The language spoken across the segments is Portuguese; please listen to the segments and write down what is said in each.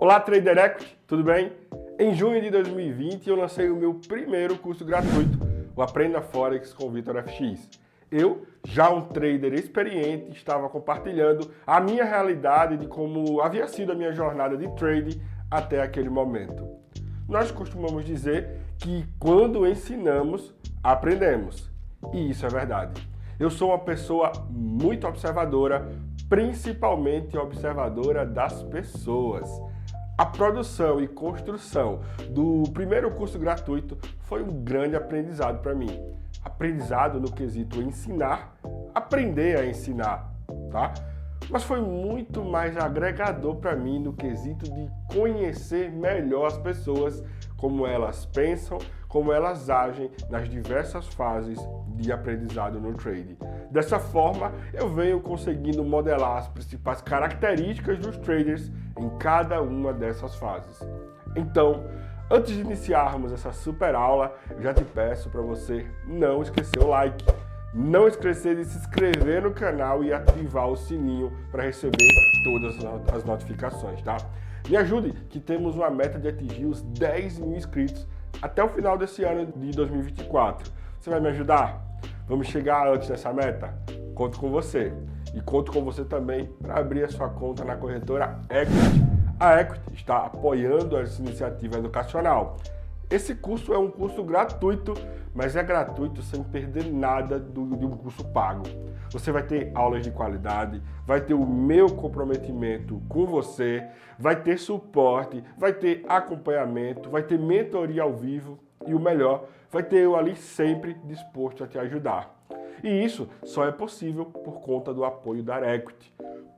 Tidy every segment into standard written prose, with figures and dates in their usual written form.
Olá, Trader Equity, tudo bem? Em junho de 2020 eu lancei o meu primeiro curso gratuito, o Aprenda Forex com Vitor FX. Eu, já um trader experiente, estava compartilhando a minha realidade de como havia sido a minha jornada de trading até aquele momento. Nós costumamos dizer que quando ensinamos, aprendemos. E isso é verdade. Eu sou uma pessoa muito observadora, principalmente observadora das pessoas. A produção e construção do primeiro curso gratuito foi um grande aprendizado para mim. Aprendizado no quesito ensinar, aprender a ensinar, tá? Mas foi muito mais agregador para mim no quesito de conhecer melhor as pessoas, como elas pensam, como elas agem nas diversas fases de aprendizado no trading. Dessa forma, eu venho conseguindo modelar as principais características dos traders em cada uma dessas fases. Então, antes de iniciarmos essa super aula, eu já te peço para você não esquecer o like, não esquecer de se inscrever no canal e ativar o sininho para receber todas as notificações, tá? Me ajude, que temos uma meta de atingir os 10 mil inscritos até o final desse ano de 2024. Você vai me ajudar? Vamos chegar antes dessa meta? Conto com você. E conto com você também para abrir a sua conta na corretora Equity. A Equity está apoiando essa iniciativa educacional. Esse curso é um curso gratuito, mas é gratuito sem perder nada de um curso pago. Você vai ter aulas de qualidade, vai ter o meu comprometimento com você, vai ter suporte, vai ter acompanhamento, vai ter mentoria ao vivo e o melhor, vai ter eu ali sempre disposto a te ajudar. E isso só é possível por conta do apoio da Equity.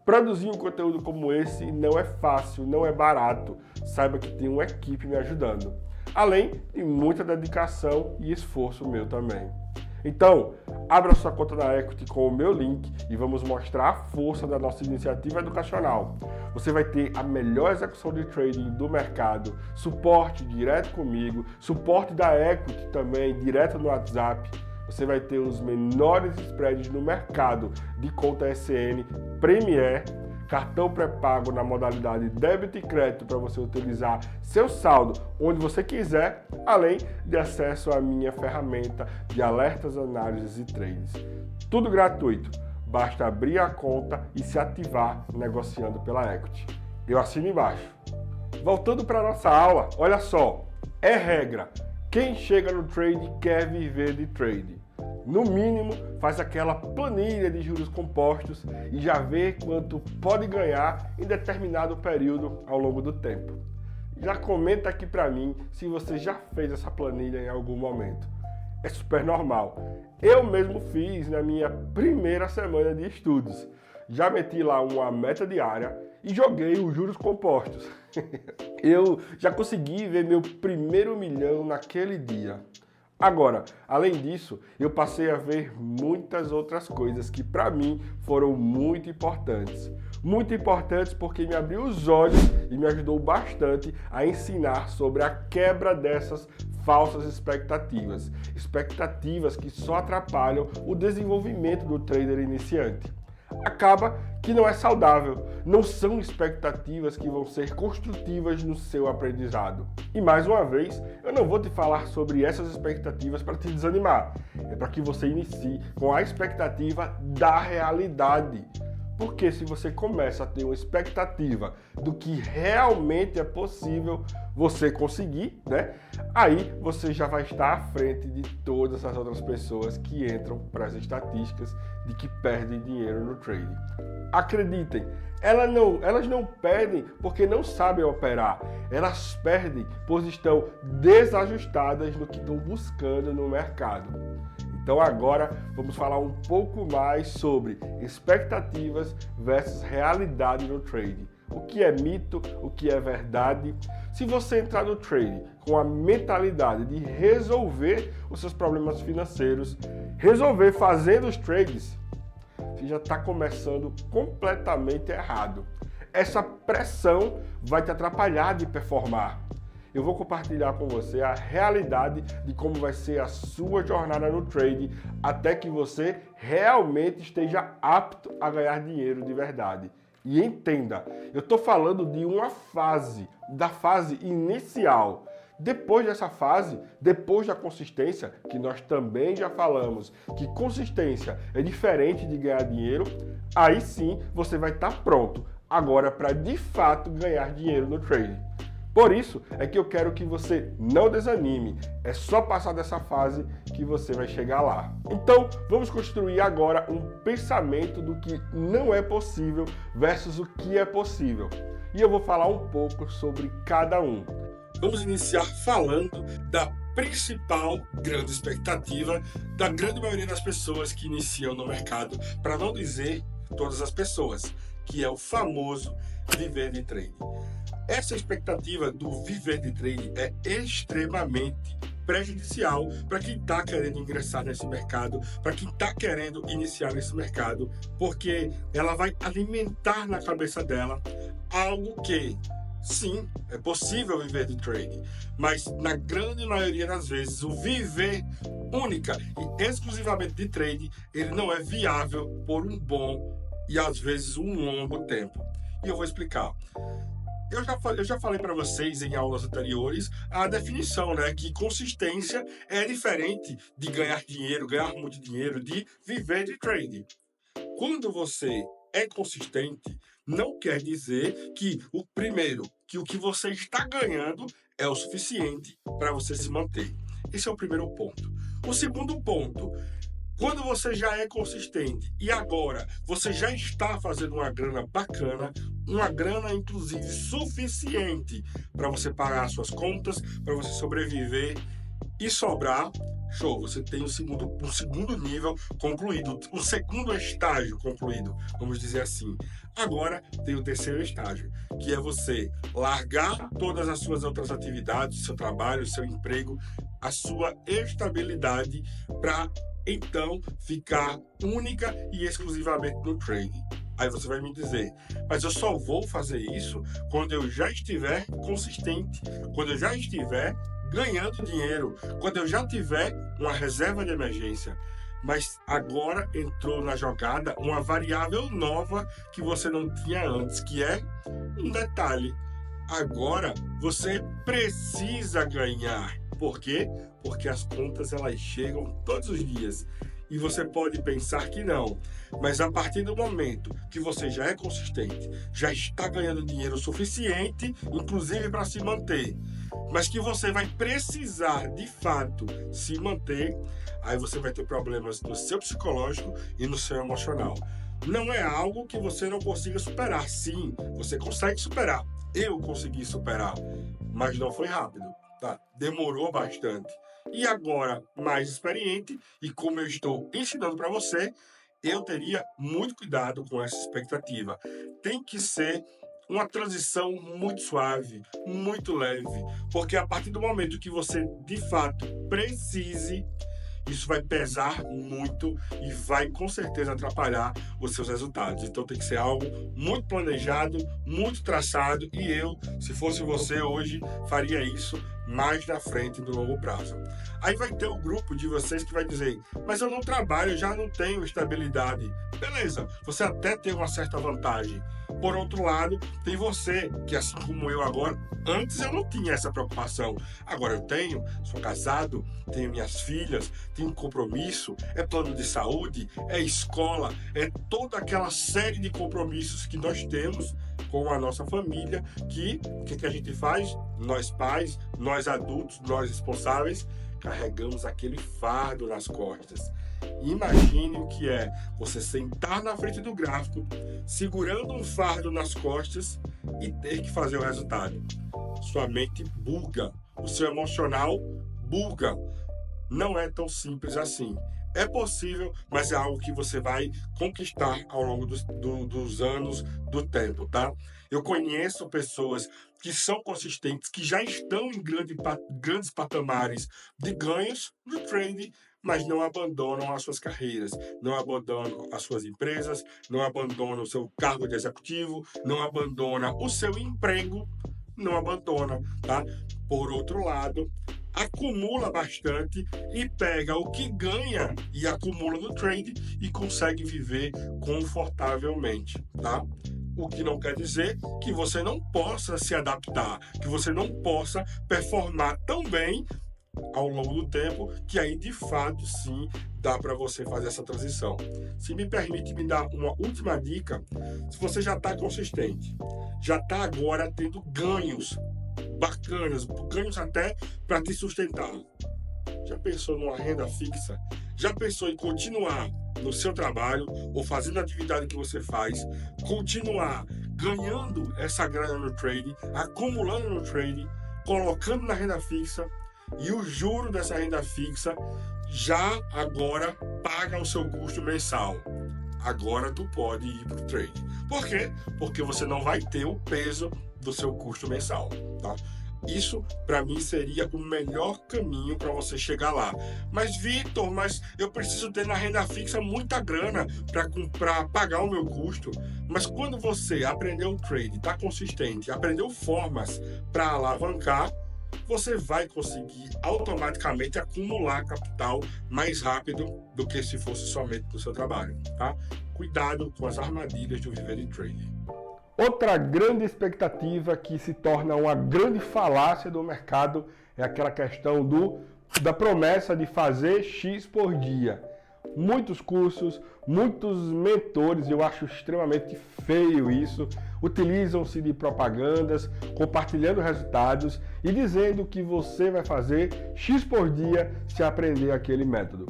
Produzir um conteúdo como esse não é fácil, não é barato. Saiba que tem uma equipe me ajudando. Além de muita dedicação e esforço meu também. Então, abra sua conta na Equity com o meu link e vamos mostrar a força da nossa iniciativa educacional. Você vai ter a melhor execução de trading do mercado, suporte direto comigo, suporte da Equity também, direto no WhatsApp. Você vai ter os menores spreads no mercado de conta SN Premier, cartão pré-pago na modalidade débito e crédito para você utilizar seu saldo onde você quiser, além de acesso à minha ferramenta de alertas, análises e trades. Tudo gratuito, basta abrir a conta e se ativar negociando pela Equity. Eu assino embaixo. Voltando para a nossa aula, olha só, é regra, quem chega no trade quer viver de trade. No mínimo, faz aquela planilha de juros compostos e já vê quanto pode ganhar em determinado período ao longo do tempo. Já comenta aqui para mim se você já fez essa planilha em algum momento. É super normal. Eu mesmo fiz na minha primeira semana de estudos. Já meti lá uma meta diária e joguei os juros compostos. Eu já consegui ver meu primeiro milhão naquele dia. Agora, além disso, eu passei a ver muitas outras coisas que para mim foram muito importantes. Muito importantes porque me abriu os olhos e me ajudou bastante a ensinar sobre a quebra dessas falsas expectativas. Expectativas que só atrapalham o desenvolvimento do trader iniciante. Acaba que não é saudável, não são expectativas que vão ser construtivas no seu aprendizado. E mais uma vez, eu não vou te falar sobre essas expectativas para te desanimar, é para que você inicie com a expectativa da realidade. Porque se você começa a ter uma expectativa do que realmente é possível você conseguir, né? Aí você já vai estar à frente de todas as outras pessoas que entram para as estatísticas de que perdem dinheiro no trading. Acreditem, elas não perdem porque não sabem operar. Elas perdem pois estão desajustadas no que estão buscando no mercado. Então agora vamos falar um pouco mais sobre expectativas versus realidade no trading. O que é mito, o que é verdade. Se você entrar no trading com a mentalidade de resolver os seus problemas financeiros, resolver fazendo os trades, você já está começando completamente errado. Essa pressão vai te atrapalhar de performar. Eu vou compartilhar com você a realidade de como vai ser a sua jornada no trade até que você realmente esteja apto a ganhar dinheiro de verdade. E entenda, eu estou falando de uma fase, da fase inicial. Depois dessa fase, depois da consistência, que nós também já falamos que consistência é diferente de ganhar dinheiro, aí sim você vai estar pronto agora para de fato ganhar dinheiro no trading. Por isso é que eu quero que você não desanime, é só passar dessa fase que você vai chegar lá. Então, vamos construir agora um pensamento do que não é possível versus o que é possível. E eu vou falar um pouco sobre cada um. Vamos iniciar falando da principal grande expectativa da grande maioria das pessoas que iniciam no mercado, para não dizer todas as pessoas, que é o famoso viver de trading. Essa expectativa do viver de trading é extremamente prejudicial para quem está querendo ingressar nesse mercado, para quem está querendo iniciar nesse mercado, porque ela vai alimentar na cabeça dela algo que, sim, é possível viver de trading, mas na grande maioria das vezes o viver única e exclusivamente de trading, ele não é viável por um bom e às vezes um longo tempo. E eu vou explicar. Eu já falei para vocês em aulas anteriores a definição, né, que consistência é diferente de ganhar dinheiro, ganhar muito dinheiro, de viver de trading. Quando você é consistente, não quer dizer que o que você está ganhando é o suficiente para você se manter. Esse é o primeiro ponto. O segundo ponto, quando você já é consistente e agora você já está fazendo uma grana bacana, uma grana inclusive suficiente para você pagar suas contas, para você sobreviver e sobrar, show, você tem o segundo nível concluído, o segundo estágio concluído, vamos dizer assim. Agora tem o terceiro estágio, que é você largar todas as suas outras atividades, seu trabalho, seu emprego, a sua estabilidade para então ficar única e exclusivamente no trading. Aí você vai me dizer, mas eu só vou fazer isso quando eu já estiver consistente, quando eu já estiver ganhando dinheiro, quando eu já tiver uma reserva de emergência. Mas agora entrou na jogada uma variável nova que você não tinha antes, que é um detalhe. Agora você precisa ganhar. Por quê? Porque as contas elas chegam todos os dias. E você pode pensar que não, mas a partir do momento que você já é consistente, já está ganhando dinheiro suficiente, inclusive para se manter, mas que você vai precisar de fato se manter, aí você vai ter problemas no seu psicológico e no seu emocional. Não é algo que você não consiga superar. Sim, você consegue superar. Eu consegui superar, mas não foi rápido, tá? Demorou bastante. E agora, mais experiente, e como eu estou ensinando para você, eu teria muito cuidado com essa expectativa. Tem que ser uma transição muito suave, muito leve, porque a partir do momento que você de fato precise, isso vai pesar muito e vai com certeza atrapalhar os seus resultados. Então tem que ser algo muito planejado, muito traçado, e eu, se fosse você hoje, faria isso mais na frente do longo prazo. Aí vai ter o grupo de vocês que vai dizer, mas eu não trabalho, eu já não tenho estabilidade. Beleza, você até tem uma certa vantagem. Por outro lado, tem você, que assim como eu agora, antes eu não tinha essa preocupação. Agora eu tenho, sou casado, tenho minhas filhas, tenho compromisso, é plano de saúde, é escola, é toda aquela série de compromissos que nós temos com a nossa família, que o que a gente faz? Nós pais, nós adultos, nós responsáveis, carregamos aquele fardo nas costas. Imagine o que é você sentar na frente do gráfico, segurando um fardo nas costas e ter que fazer o resultado. Sua mente buga, o seu emocional buga. Não é tão simples assim. É possível, mas é algo que você vai conquistar ao longo dos anos, do tempo, tá? Eu conheço pessoas que são consistentes, que já estão em grandes patamares de ganhos no trading, mas não abandonam as suas carreiras, não abandonam as suas empresas, não abandonam o seu cargo de executivo, não abandona o seu emprego, não abandona, tá? Por outro lado, acumula bastante e pega o que ganha e acumula no trade e consegue viver confortavelmente, tá? O que não quer dizer que você não possa se adaptar, que você não possa performar tão bem ao longo do tempo, que aí de fato sim dá para você fazer essa transição. Se me permite me dar uma última dica, se você já está consistente, já está agora tendo ganhos bacanas, ganhos até para te sustentar, já pensou numa renda fixa? Já pensou em continuar no seu trabalho ou fazendo a atividade que você faz, continuar ganhando essa grana no trade, acumulando no trade, colocando na renda fixa, e o juro dessa renda fixa já agora paga o seu custo mensal? Agora tu pode ir para o trade. Por quê? Porque você não vai ter o peso do seu custo mensal, tá? Isso, para mim, seria o melhor caminho para você chegar lá. Mas, Vitor, eu preciso ter na renda fixa muita grana para pagar o meu custo. Mas quando você aprendeu o trade, está consistente, aprendeu formas para alavancar, você vai conseguir automaticamente acumular capital mais rápido do que se fosse somente do seu trabalho, tá? Cuidado com as armadilhas do viver de trading. Outra grande expectativa que se torna uma grande falácia do mercado é aquela questão da promessa de fazer X por dia. Muitos cursos, muitos mentores, eu acho extremamente feio isso, utilizam-se de propagandas, compartilhando resultados e dizendo que você vai fazer X por dia se aprender aquele método.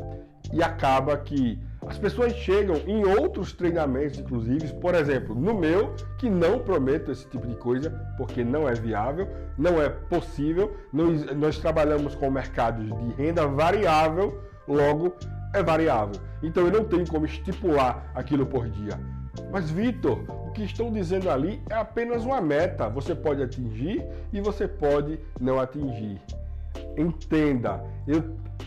E acaba que as pessoas chegam em outros treinamentos, inclusive, por exemplo, no meu, que não prometo esse tipo de coisa, porque não é viável, não é possível. Nós trabalhamos com mercados de renda variável, logo é variável. Então eu não tenho como estipular aquilo por dia. Mas, Vitor, o que estão dizendo ali é apenas uma meta. Você pode atingir e você pode não atingir. Entenda,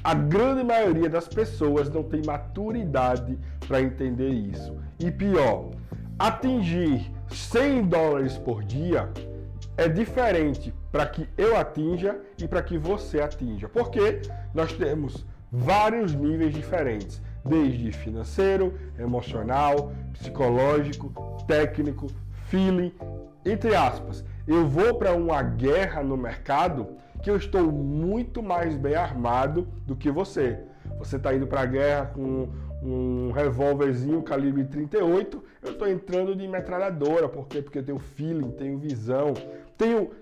a grande maioria das pessoas não tem maturidade para entender isso. E pior, atingir $100 por dia é diferente para que eu atinja e para que você atinja. Porque nós temos vários níveis diferentes, desde financeiro, emocional, psicológico, técnico, feeling, entre aspas. Eu vou para uma guerra no mercado que eu estou muito mais bem armado do que você. Você está indo para a guerra com um revólverzinho calibre 38, eu estou entrando de metralhadora. Por quê? Porque eu tenho feeling, tenho visão,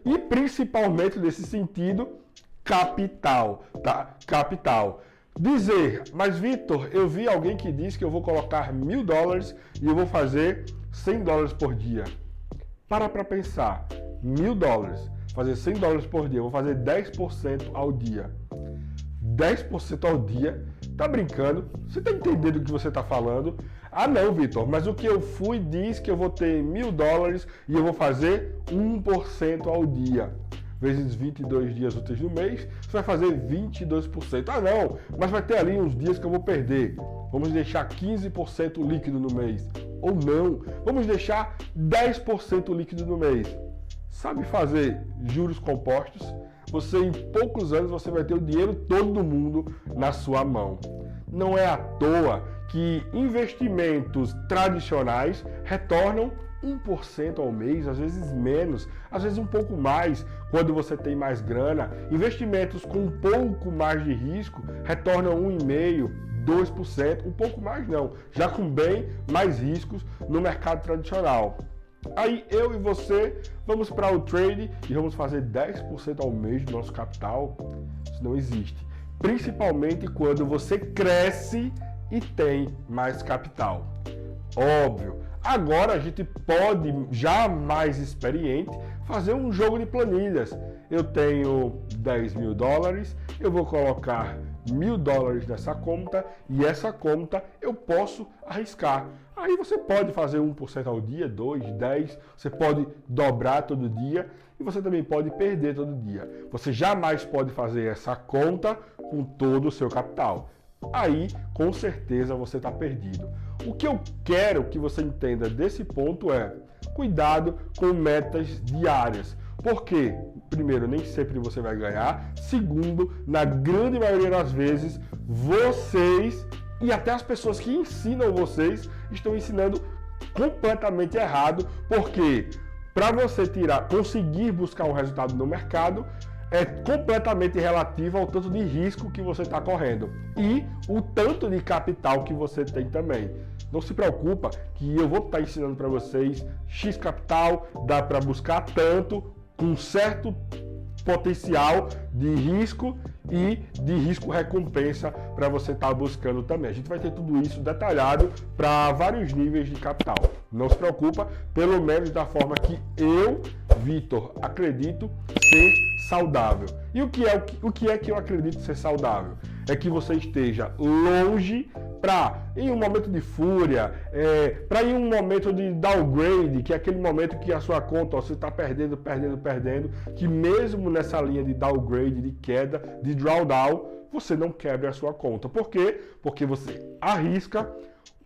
e principalmente nesse sentido, capital, tá? Capital. Dizer, mas Vitor, eu vi alguém que diz que eu vou colocar $1.000 e eu vou fazer $100 por dia. Para pensar, $1.000, fazer $100 por dia, eu vou fazer 10% ao dia. 10% ao dia? Tá brincando? Você tá entendendo o que você tá falando? Ah não, Vitor, mas o que eu fui diz que eu vou ter $1.000 e eu vou fazer 1% ao dia. Vezes 22 dias úteis no mês, você vai fazer 22%. Ah não, mas vai ter ali uns dias que eu vou perder. Vamos deixar 15% líquido no mês. Ou não, vamos deixar 10% líquido no mês. Sabe fazer juros compostos? Você, em poucos anos, você vai ter o dinheiro todo do mundo na sua mão. Não é à toa que investimentos tradicionais retornam 1% ao mês, às vezes menos, às vezes um pouco mais, quando você tem mais grana. Investimentos com um pouco mais de risco retornam 1,5%, 2%, um pouco mais não, já com bem mais riscos no mercado tradicional. Aí eu e você vamos para o trade e vamos fazer 10% ao mês do nosso capital. Isso não existe. Principalmente quando você cresce e tem mais capital. Óbvio. Agora a gente pode, já mais experiente, fazer um jogo de planilhas. Eu tenho $10.000, eu vou colocar $1.000 nessa conta e essa conta eu posso arriscar. Aí você pode fazer 1% ao dia, 2%, 10%, você pode dobrar todo dia e você também pode perder todo dia. Você jamais pode fazer essa conta com todo o seu capital. Aí, com certeza, você está perdido. O que eu quero que você entenda desse ponto é cuidado com metas diárias. Porque, primeiro, nem sempre você vai ganhar. Segundo, na grande maioria das vezes, vocês e até as pessoas que ensinam vocês estão ensinando completamente errado, porque para você conseguir buscar um resultado no mercado, é completamente relativo ao tanto de risco que você está correndo e o tanto de capital que você tem também. Não se preocupa que eu vou estar ensinando para vocês X capital, dá para buscar tanto, com certo potencial de risco e de risco-recompensa para você estar buscando também. A gente vai ter tudo isso detalhado para vários níveis de capital. Não se preocupa, pelo menos da forma que eu, Vitor, acredito ser saudável. E o que é que eu acredito ser saudável? É que você esteja longe para, em um momento de fúria, para em um momento de downgrade, que é aquele momento que a sua conta, você está perdendo, que mesmo nessa linha de downgrade, de queda, de drawdown, você não quebre a sua conta. Por quê? Porque você arrisca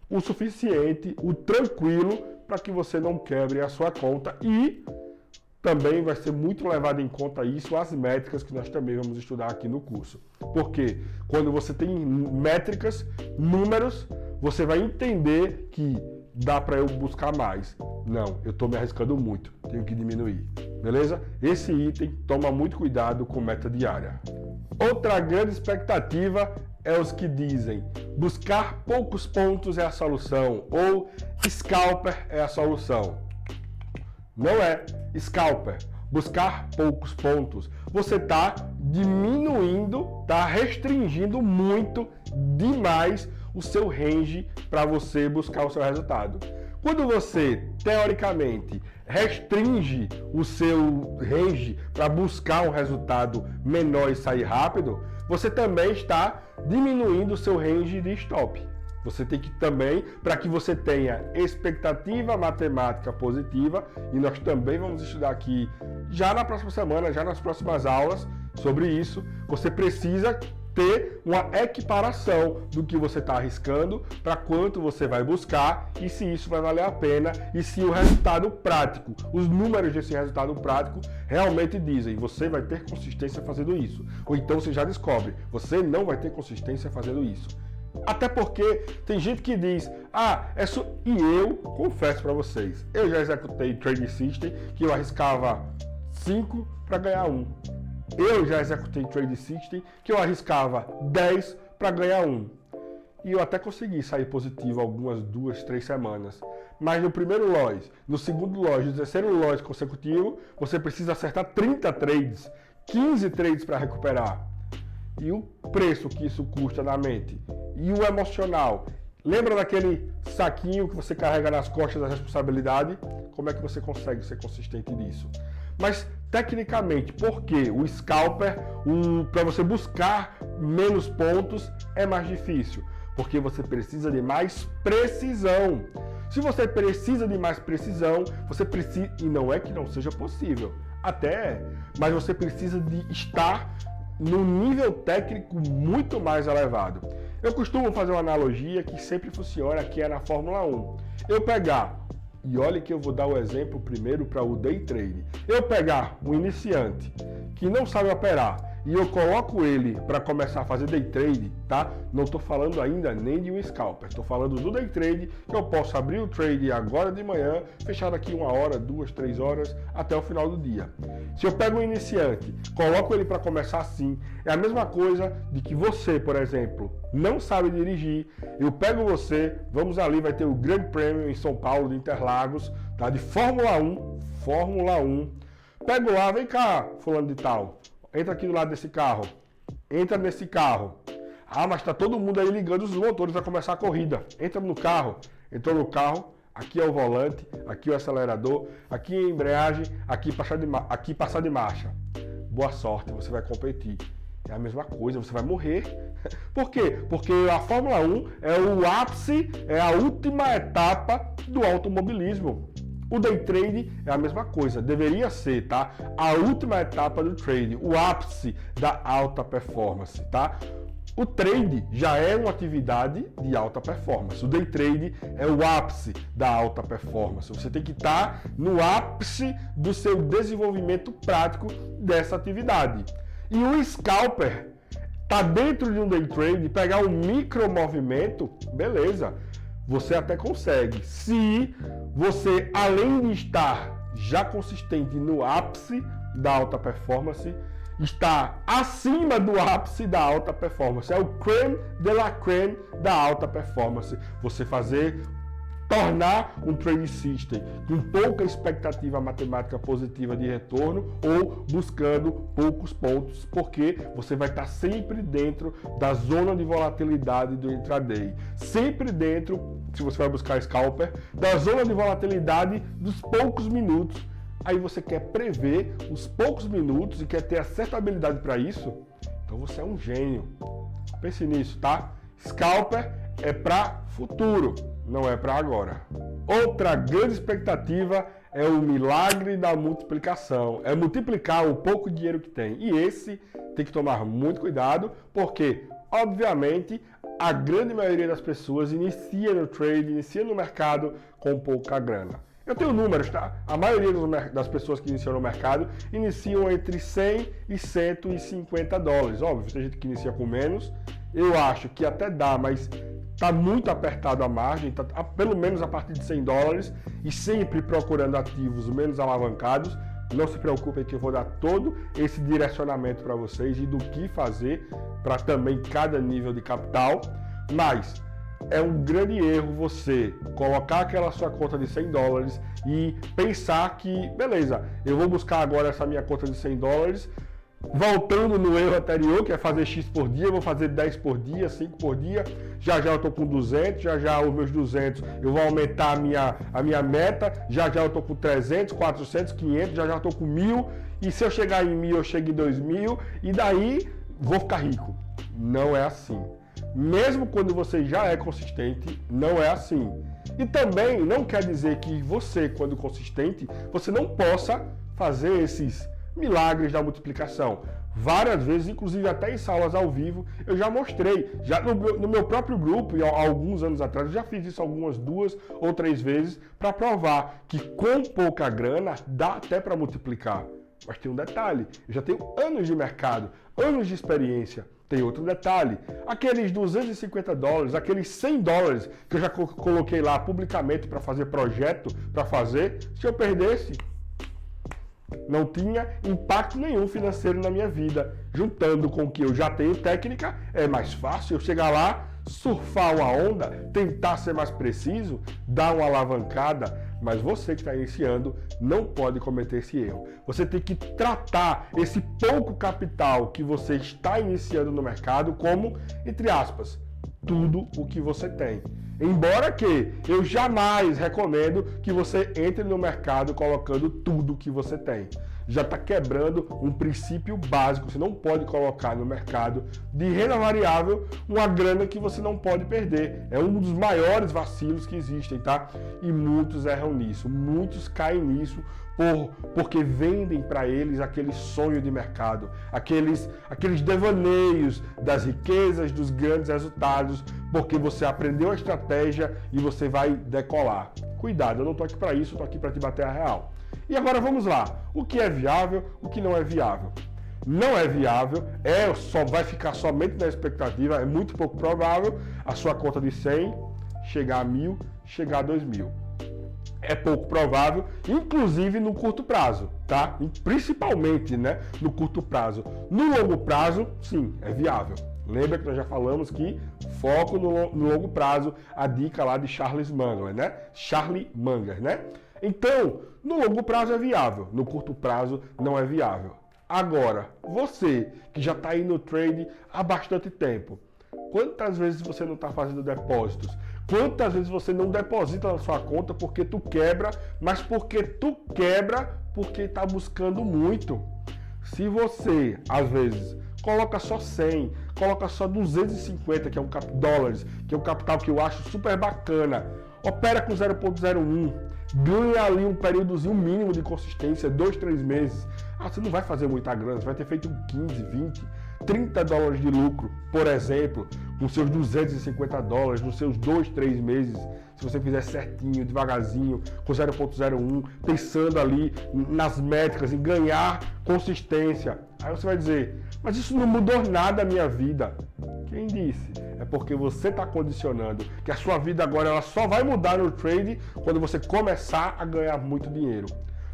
o suficiente, o tranquilo, para que você não quebre a sua conta e também vai ser muito levado em conta isso as métricas que nós também vamos estudar aqui no curso. Porque quando você tem métricas, números, você vai entender que dá para eu buscar mais. Não, eu estou me arriscando muito, tenho que diminuir. Beleza? Esse item, toma muito cuidado com meta diária. Outra grande expectativa é os que dizem buscar poucos pontos é a solução ou scalper é a solução. Não é scalper, buscar poucos pontos. Você está diminuindo, está restringindo muito demais o seu range para você buscar o seu resultado. Quando você, teoricamente, restringe o seu range para buscar um resultado menor e sair rápido, você também está diminuindo o seu range de stop. Você tem que também, para que você tenha expectativa matemática positiva, e nós também vamos estudar aqui já na próxima semana, já nas próximas aulas sobre isso, você precisa ter uma equiparação do que você está arriscando para quanto você vai buscar e se isso vai valer a pena e se o resultado prático, os números desse resultado prático realmente dizem você vai ter consistência fazendo isso. Ou então você já descobre, você não vai ter consistência fazendo isso. Até porque tem gente que diz, e eu confesso para vocês, eu já executei Trade System que eu arriscava 5 para ganhar 1. Eu já executei Trade System que eu arriscava 10 para ganhar 1. E eu até consegui sair positivo algumas 2, 3 semanas. Mas no primeiro loss, no segundo loss, no terceiro loss consecutivo, você precisa acertar 30 trades, 15 trades para recuperar. E o preço que isso custa na mente. E o emocional. Lembra daquele saquinho que você carrega nas costas da responsabilidade? Como é que você consegue ser consistente nisso? Mas, tecnicamente, por que o scalper, para você buscar menos pontos, é mais difícil? Porque você precisa de mais precisão. Se você precisa de mais precisão, você precisa, e não é que não seja possível, até é, mas você precisa de estar num nível técnico muito mais elevado. Eu costumo fazer uma analogia que sempre funciona, que é na Fórmula 1. Eu pegar, e olha que eu vou dar o exemplo primeiro para o day trade. Eu pegar um iniciante que não sabe operar e eu coloco ele para começar a fazer day trade, tá? Não estou falando ainda nem de um scalper, estou falando do day trade, que eu posso abrir o trade agora de manhã, fechar daqui 1 hora, 2, 3 horas, até o final do dia. Se eu pego um iniciante, coloco ele para começar assim, é a mesma coisa de que você, por exemplo, não sabe dirigir, eu pego você, vamos ali, vai ter o Grande Prêmio em São Paulo, de Interlagos, tá? De Fórmula 1, pego lá, vem cá, fulano de tal, entra aqui do lado desse carro, entra nesse carro. Mas tá todo mundo aí ligando os motores para começar a corrida. Entra no carro, entrou no carro, aqui é o volante, aqui é o acelerador, aqui é a embreagem, aqui passar de marcha. Boa sorte, você vai competir. É a mesma coisa, você vai morrer. Por quê? Porque a Fórmula 1 é o ápice, é a última etapa do automobilismo. O day trade é a mesma coisa, deveria ser, tá? A última etapa do trade, o ápice da alta performance, tá? O trade já é uma atividade de alta performance. O day trade é o ápice da alta performance. Você tem que estar no ápice do seu desenvolvimento prático dessa atividade. E o scalper tá dentro de um day trade, pegar um micro movimento, beleza. você até consegue. Se você, além de estar já consistente no ápice da alta performance, está acima do ápice da alta performance. É o creme de la creme da alta performance. Você tornar um trading system com pouca expectativa matemática positiva de retorno ou buscando poucos pontos, porque você vai estar sempre dentro da zona de volatilidade do intraday. Sempre dentro, se você vai buscar scalper, da zona de volatilidade dos poucos minutos. Aí você quer prever os poucos minutos e quer ter acertabilidade para isso, então você é um gênio. Pense nisso, tá? Scalper é para futuro, não é para agora. Outra grande expectativa é o milagre da multiplicação. É multiplicar o pouco dinheiro que tem. E esse tem que tomar muito cuidado, porque, obviamente, a grande maioria das pessoas inicia no trade, inicia no mercado com pouca grana. Eu tenho números, tá? A maioria das pessoas que iniciam no mercado iniciam entre 100 e 150 dólares. Óbvio, tem gente que inicia com menos. Eu acho que até dá, mas está muito apertado a margem, tá, pelo menos a partir de 100 dólares, e sempre procurando ativos menos alavancados. Não se preocupem que eu vou dar todo esse direcionamento para vocês e do que fazer para também cada nível de capital, mas é um grande erro você colocar aquela sua conta de 100 dólares e pensar que, beleza, eu vou buscar agora essa minha conta de 100 dólares, voltando no erro anterior, que é fazer X por dia, eu vou fazer 10 por dia, 5 por dia, já eu estou com 200, já os meus 200 eu vou aumentar a minha meta, já eu estou com 300, 400, 500, já eu estou com 1.000, e se eu chegar em 1.000, eu chego em 2.000, e daí vou ficar rico. Não é assim. Mesmo quando você já é consistente, não é assim. E também não quer dizer que você, quando consistente, você não possa fazer esses milagres da multiplicação. Várias vezes, inclusive até em salas ao vivo, eu já mostrei. Já no meu próprio grupo, e há alguns anos atrás, eu já fiz isso algumas 2 ou 3 vezes para provar que com pouca grana dá até para multiplicar. Mas tem um detalhe, eu já tenho anos de mercado, anos de experiência. Tem outro detalhe, aqueles 250 dólares, aqueles 100 dólares que eu já coloquei lá publicamente para fazer projeto, para fazer, se eu perdesse, não tinha impacto nenhum financeiro na minha vida. Juntando com o que eu já tenho técnica, é mais fácil eu chegar lá, surfar uma onda, tentar ser mais preciso, dar uma alavancada. Mas você que está iniciando não pode cometer esse erro. Você tem que tratar esse pouco capital que você está iniciando no mercado como, entre aspas, tudo o que você tem. Embora que eu jamais recomendo que você entre no mercado colocando tudo que você tem. Já está quebrando um princípio básico. Você não pode colocar no mercado de renda variável uma grana que você não pode perder. É um dos maiores vacilos que existem, tá? E muitos erram nisso, muitos caem nisso porque vendem para eles aquele sonho de mercado, aqueles devaneios das riquezas, dos grandes resultados, porque você aprendeu a estratégia e você vai decolar. Cuidado, eu não estou aqui para isso, eu estou aqui para te bater a real. E agora vamos lá, o que é viável, o que não é viável? Não é viável, só vai ficar somente na expectativa, é muito pouco provável a sua conta de 100 chegar a 1.000, chegar a 2.000. É pouco provável, inclusive no curto prazo, tá? E principalmente, né, no curto prazo. No longo prazo, sim, é viável. Lembra que nós já falamos que foco no longo prazo, a dica lá de Charlie Munger, né? Charlie Munger, né? Então, no longo prazo é viável, no curto prazo não é viável. Agora, você que já está aí no trade há bastante tempo, quantas vezes você não está fazendo depósitos? Quantas vezes você não deposita na sua conta porque tu quebra, mas porque está buscando muito? Se você, às vezes, coloca só 100, coloca só 250, que é dólares, que é um capital que eu acho super bacana, opera com 0,01, ganha ali um períodozinho mínimo de consistência, 2, 3 meses. Você não vai fazer muita grana, você vai ter feito 15, 20, 30 dólares de lucro, por exemplo, com seus 250 dólares nos seus 2, 3 meses, se você fizer certinho, devagarzinho, com 0.01, pensando ali nas métricas, em ganhar consistência. Aí você vai dizer, mas isso não mudou nada a minha vida. Quem disse? É porque você está condicionando que a sua vida agora ela só vai mudar no trade quando você começar a ganhar muito dinheiro.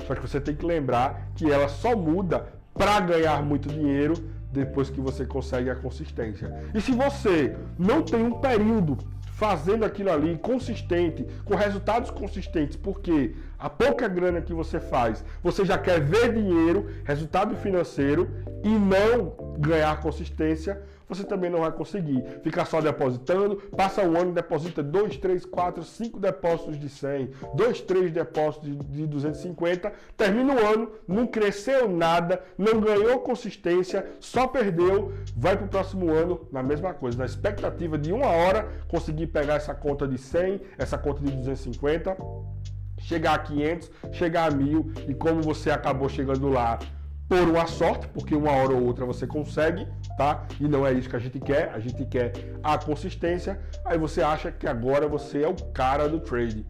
Só que você tem que lembrar que ela só muda para ganhar muito dinheiro depois que você consegue a consistência. E se você não tem um período fazendo aquilo ali consistente, com resultados consistentes, porque a pouca grana que você faz, você já quer ver dinheiro, resultado financeiro e não ganhar consistência, você também não vai conseguir. Ficar só depositando, passa um ano, deposita 2, 3, 4, 5 depósitos de 100, 2, 3 depósitos de 250, termina o ano, não cresceu nada, não ganhou consistência, só perdeu, vai para o próximo ano na mesma coisa, na expectativa de uma hora conseguir pegar essa conta de 100, essa conta de 250, chegar a 500, chegar a 1000 e como você acabou chegando lá por uma sorte, porque uma hora ou outra você consegue, tá? E não é isso que a gente quer a consistência, aí você acha que agora você é o cara do trade.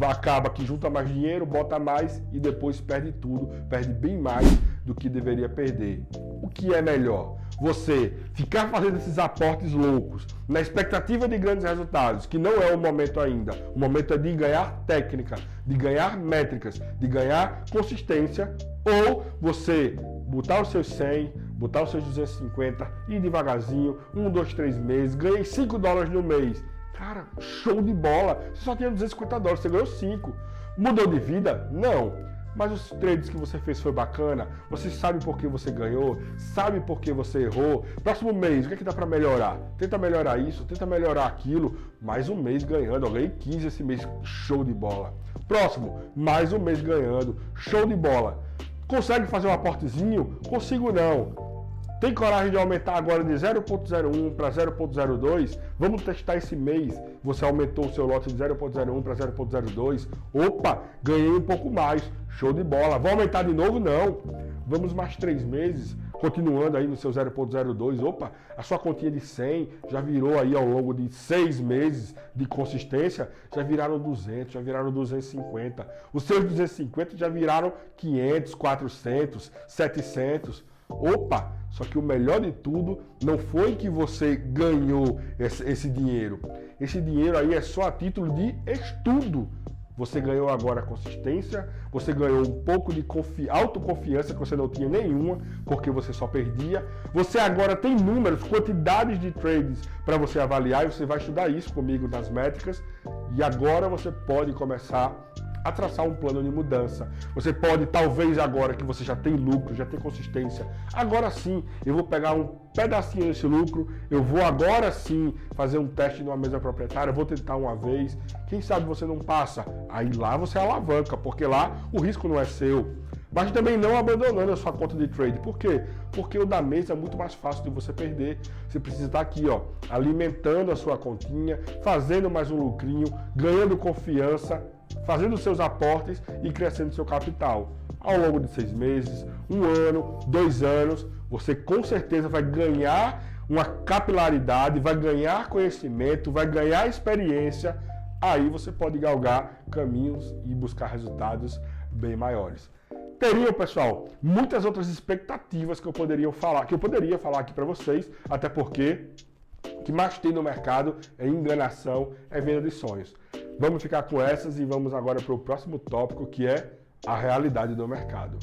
Acaba que junta mais dinheiro, bota mais e depois perde tudo, perde bem mais do que deveria perder. O que é melhor? Você ficar fazendo esses aportes loucos na expectativa de grandes resultados, que não é o momento ainda. O momento é de ganhar técnica, de ganhar métricas, de ganhar consistência, ou você botar os seus 100, botar os seus 250, ir devagarzinho, 1, 2, 3 meses, ganhei 5 dólares no mês. Cara, show de bola! Você só tinha 250 dólares, você ganhou 5. Mudou de vida? Não. Mas os trades que você fez foi bacana, você sabe por que você ganhou, sabe por que você errou. Próximo mês, o que é que dá para melhorar? Tenta melhorar isso, tenta melhorar aquilo. Mais um mês ganhando, eu ganhei 15 esse mês, show de bola. Próximo, mais um mês ganhando, show de bola. Consegue fazer um aportezinho? Consigo não. Tem coragem de aumentar agora de 0.01 para 0.02? Vamos testar esse mês. Você aumentou o seu lote de 0.01 para 0.02. Opa, ganhei um pouco mais. Show de bola. Vou aumentar de novo? Não. Vamos mais 3 meses, continuando aí no seu 0.02. Opa, a sua continha de 100 já virou aí ao longo de 6 meses de consistência, já viraram 200, já viraram 250. Os seus 250 já viraram 500, 400, 700. Opa, só que o melhor de tudo não foi que você ganhou esse dinheiro. Esse dinheiro aí é só a título de estudo. Você ganhou agora consistência, você ganhou um pouco de autoconfiança que você não tinha nenhuma, porque você só perdia. Você agora tem números, quantidades de trades para você avaliar, e você vai estudar isso comigo nas métricas. E agora você pode começar a traçar um plano de mudança. Você pode, talvez agora que você já tem lucro, já tem consistência, agora sim, eu vou pegar um pedacinho desse lucro, eu vou agora sim fazer um teste numa mesa proprietária, vou tentar uma vez, quem sabe você não passa, aí lá você alavanca, porque lá o risco não é seu. Mas também não abandonando a sua conta de trade. Por quê? Porque o da mesa é muito mais fácil de você perder. Você precisa estar aqui, ó, alimentando a sua continha, fazendo mais um lucrinho, ganhando confiança, fazendo seus aportes e crescendo seu capital. Ao longo de 6 meses, 1 ano, 2 anos, você com certeza vai ganhar uma capilaridade, vai ganhar conhecimento, vai ganhar experiência. Aí você pode galgar caminhos e buscar resultados bem maiores. Teriam, pessoal, muitas outras expectativas que eu poderia falar aqui para vocês, até porque o que mais tem no mercado é enganação, é venda de sonhos. Vamos ficar com essas e vamos agora para o próximo tópico, que é a realidade do mercado.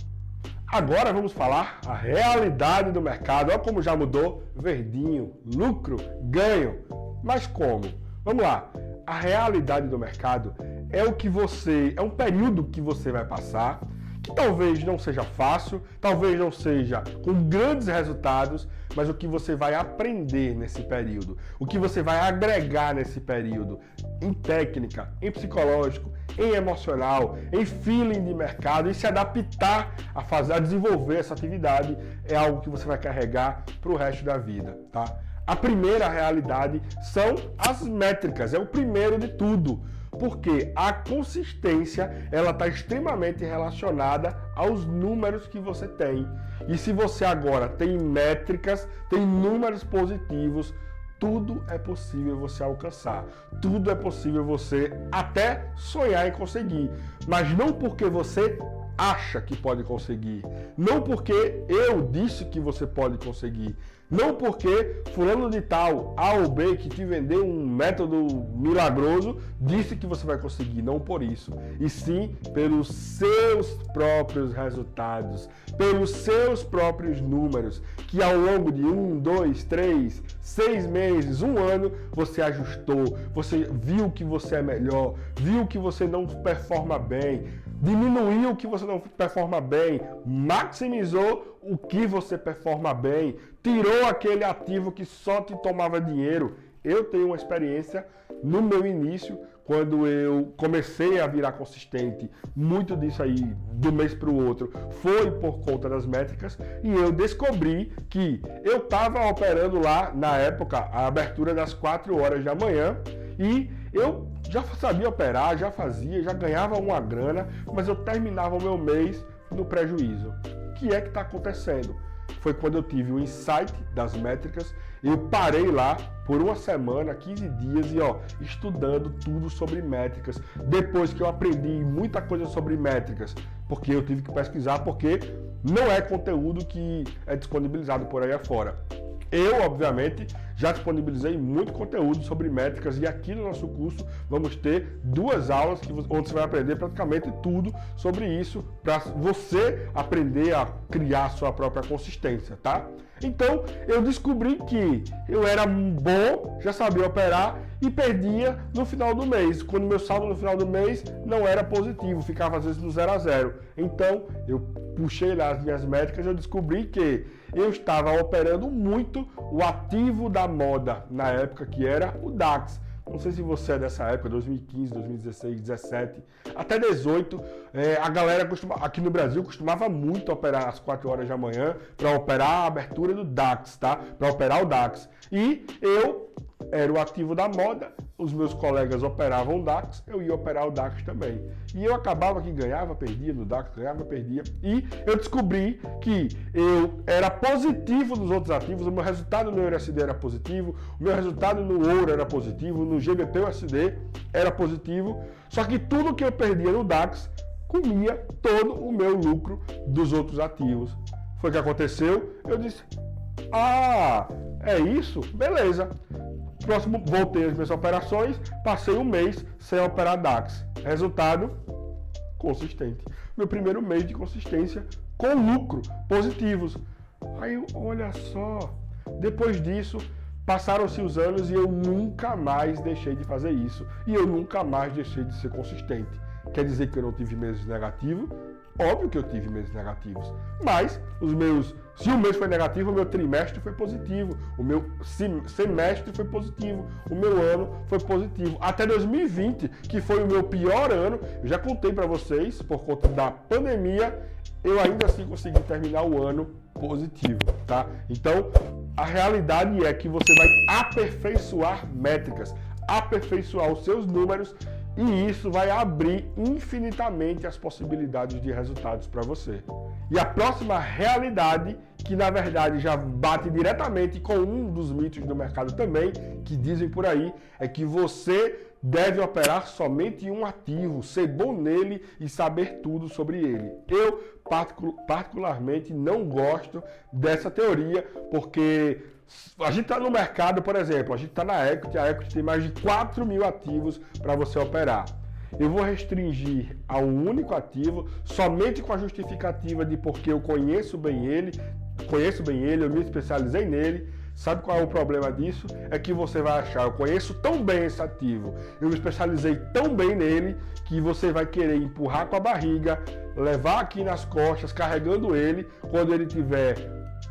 Agora vamos falar a realidade do mercado. Olha como já mudou, verdinho, lucro, ganho. Mas como? Vamos lá. A realidade do mercado é um período que você vai passar, que talvez não seja fácil, talvez não seja com grandes resultados, mas o que você vai aprender nesse período, o que você vai agregar nesse período, em técnica, em psicológico, em emocional, em feeling de mercado, e se adaptar a desenvolver essa atividade, é algo que você vai carregar para o resto da vida, tá? A primeira realidade são as métricas, é o primeiro de tudo. Porque a consistência, ela está extremamente relacionada aos números que você tem. E se você agora tem métricas, tem números positivos, tudo é possível você alcançar. Tudo é possível você até sonhar em conseguir. Mas não porque você acha que pode conseguir. Não porque eu disse que você pode conseguir. Não porque fulano de tal, A ou B, que te vendeu um método milagroso, disse que você vai conseguir. Não por isso. E sim pelos seus próprios resultados, pelos seus próprios números, que ao longo de 1, 2, 3, 6 meses, 1 ano, você ajustou, você viu que você é melhor, viu que você não performa bem, diminuiu o que você não performa bem, maximizou o que você performa bem, tirou aquele ativo que só te tomava dinheiro. Eu tenho uma experiência no meu início, quando eu comecei a virar consistente, muito disso aí, do mês para o outro, foi por conta das métricas, e eu descobri que eu estava operando lá, na época, a abertura das 4 horas da manhã, e eu já sabia operar, já fazia, já ganhava uma grana, mas eu terminava o meu mês no prejuízo. O que é que está acontecendo? Foi quando eu tive o insight das métricas, eu parei lá por uma semana, 15 dias, e estudando tudo sobre métricas. Depois que eu aprendi muita coisa sobre métricas, porque eu tive que pesquisar, porque não é conteúdo que é disponibilizado por aí afora. Eu, obviamente, já disponibilizei muito conteúdo sobre métricas, e aqui no nosso curso vamos ter 2 aulas onde você vai aprender praticamente tudo sobre isso, para você aprender a criar a sua própria consistência, tá? Então, eu descobri que eu era bom, já sabia operar e perdia no final do mês. Quando meu saldo no final do mês não era positivo, ficava às vezes no 0 a 0. Então, eu puxei lá as minhas métricas e eu descobri que eu estava operando muito o ativo da moda na época, que era o DAX. Não sei se você é dessa época, 2015, 2016, 17, até 18, a galera aqui no Brasil costumava muito operar às 4 horas da manhã para operar a abertura do DAX, tá? Para operar o DAX. E eu era o ativo da moda, os meus colegas operavam o DAX, eu ia operar o DAX também. E eu acabava que ganhava, perdia no DAX, ganhava, perdia. E eu descobri que eu era positivo nos outros ativos, o meu resultado no EURUSD era positivo, o meu resultado no ouro era positivo, no GBP/USD era positivo, só que tudo que eu perdia no DAX comia todo o meu lucro dos outros ativos. Foi o que aconteceu, eu disse, é isso? Beleza. Próximo, voltei às minhas operações, passei um mês sem operar DAX. Resultado, consistente. Meu primeiro mês de consistência com lucro, positivos. Aí, olha só, depois disso, passaram-se os anos e eu nunca mais deixei de fazer isso. E eu nunca mais deixei de ser consistente. Quer dizer que eu não tive meses negativos? Óbvio que eu tive meses negativos, mas se o mês foi negativo, o meu trimestre foi positivo, o meu semestre foi positivo, o meu ano foi positivo. Até 2020, que foi o meu pior ano, eu já contei para vocês, por conta da pandemia, eu ainda assim consegui terminar o ano positivo, tá? Então, a realidade é que você vai aperfeiçoar métricas, aperfeiçoar os seus números, e isso vai abrir infinitamente as possibilidades de resultados para você. E a próxima realidade, que na verdade já bate diretamente com um dos mitos do mercado também, que dizem por aí, é que você deve operar somente em um ativo, ser bom nele e saber tudo sobre ele. Eu, particularmente, não gosto dessa teoria, porque a gente está no mercado, por exemplo, a gente está na Equity, a Equity tem mais de 4 mil ativos para você operar. Eu vou restringir a um único ativo, somente com a justificativa de porque eu conheço bem ele, eu me especializei nele. Sabe qual é o problema disso? É que você vai achar, eu conheço tão bem esse ativo, eu me especializei tão bem nele, que você vai querer empurrar com a barriga, levar aqui nas costas, carregando ele, quando ele tiver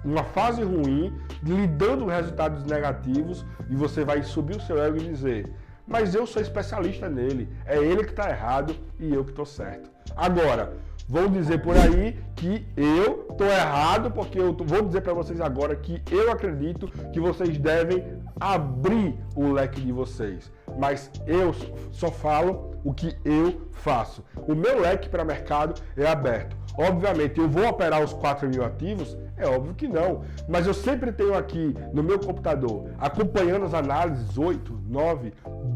uma fase ruim, lhe dando resultados negativos, e você vai subir o seu ego e dizer, mas eu sou especialista nele, é ele que está errado e eu que estou certo. Agora, vão dizer por aí que eu estou errado, porque eu vou dizer para vocês agora que eu acredito que vocês devem abrir o leque de vocês. Mas eu só falo o que eu faço. O meu leque para mercado é aberto. Obviamente, eu vou operar os 4.000 ativos? É óbvio que não. Mas eu sempre tenho aqui no meu computador, acompanhando as análises, 8, 9,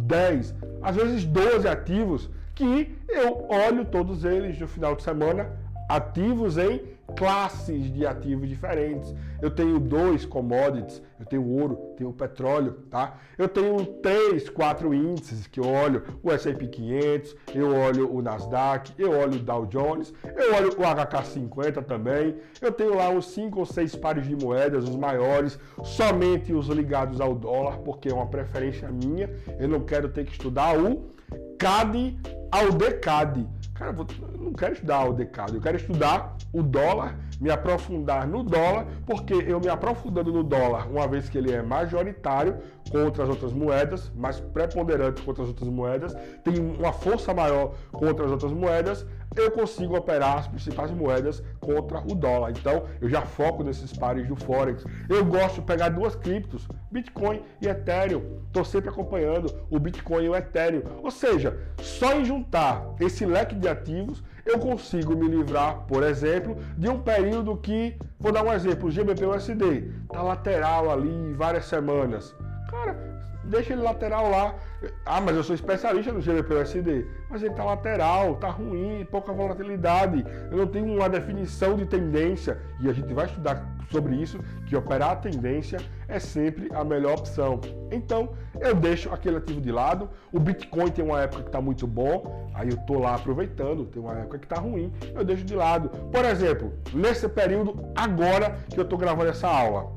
10, às vezes 12 ativos, que eu olho todos eles no final de semana, ativos em classes de ativos diferentes. Eu tenho 2 commodities, eu tenho ouro, tenho petróleo, tá? Eu tenho 3, 4 índices que eu olho, o S&P 500, eu olho o Nasdaq, eu olho o Dow Jones, eu olho o HK50 também. Eu tenho lá uns 5 ou 6 pares de moedas, os maiores, somente os ligados ao dólar, porque é uma preferência minha. Eu não quero ter que estudar o CAD ao DECAD. Cara, eu não quero estudar o DECAD, eu quero estudar o dólar, me aprofundar no dólar, porque eu me aprofundando no dólar, uma vez que ele é majoritário contra as outras moedas, mais preponderante contra as outras moedas, tem uma força maior contra as outras moedas, eu consigo operar as principais moedas contra o dólar. Então, eu já foco nesses pares do Forex. Eu gosto de pegar 2 criptos, Bitcoin e Ethereum. Estou sempre acompanhando o Bitcoin e o Ethereum. Ou seja, só em juntar esse leque de ativos, eu consigo me livrar, por exemplo, de um período que, vou dar um exemplo, o GBP/USD, está lateral ali várias semanas. Cara, deixa ele lateral lá. Ah, mas eu sou especialista no GBP/USD. Mas ele tá lateral, tá ruim, pouca volatilidade. Eu não tenho uma definição de tendência. E a gente vai estudar sobre isso, que operar a tendência é sempre a melhor opção. Então, eu deixo aquele ativo de lado. O Bitcoin tem uma época que tá muito bom, aí eu tô lá aproveitando. Tem uma época que tá ruim, eu deixo de lado. Por exemplo, nesse período, agora que eu tô gravando essa aula,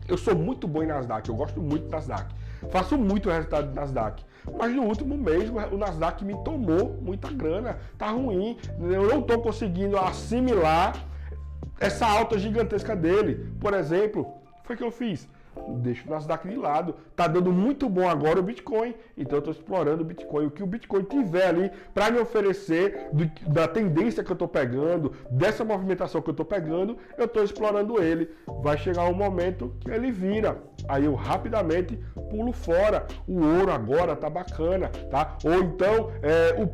eu sou muito bom em Nasdaq, eu gosto muito do Nasdaq. Faço muito resultado do Nasdaq. Mas no último mês o Nasdaq me tomou muita grana. Tá ruim. Eu não estou conseguindo assimilar essa alta gigantesca dele. Por exemplo, foi o que eu fiz. Deixo o Nasdaq de lado. Tá dando muito bom agora o Bitcoin. Então eu estou explorando o Bitcoin. O que o Bitcoin tiver ali para me oferecer da tendência que eu estou pegando, dessa movimentação que eu estou pegando, eu estou explorando ele. Vai chegar um momento que ele vira. Aí eu rapidamente pulo fora. O ouro agora tá bacana, tá? Ou então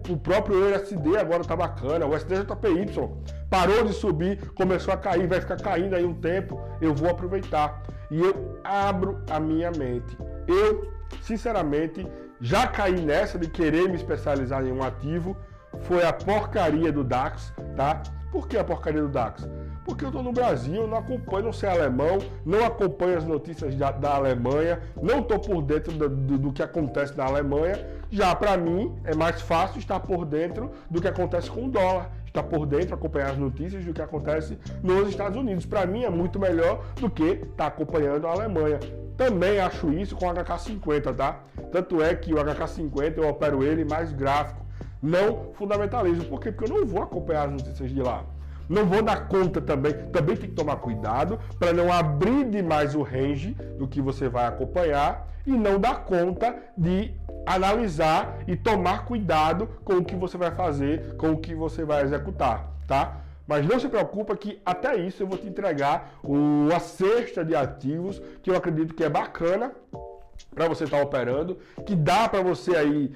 o próprio USD agora tá bacana. O SDJPY parou de subir, começou a cair, vai ficar caindo aí um tempo. Eu vou aproveitar. E eu abro a minha mente. Eu, sinceramente, já caí nessa de querer me especializar em um ativo. Foi a porcaria do DAX, tá? Por que a porcaria do DAX? Porque eu estou no Brasil, não acompanho, não sei alemão, não acompanho as notícias da Alemanha, não estou por dentro do que acontece na Alemanha. Já para mim é mais fácil estar por dentro do que acontece com o dólar, estar por dentro, acompanhar as notícias do que acontece nos Estados Unidos. Para mim é muito melhor do que estar acompanhando a Alemanha. Também acho isso com o HK50, tá? Tanto é que o HK50 eu opero ele mais gráfico, não fundamentalismo. Por quê? Porque eu não vou acompanhar as notícias de lá. Não vou dar conta também tem que tomar cuidado para não abrir demais o range do que você vai acompanhar e não dar conta de analisar e tomar cuidado com o que você vai fazer, com o que você vai executar, tá? Mas não se preocupa que até isso eu vou te entregar uma cesta de ativos que eu acredito que é bacana para você estar operando, que dá para você aí,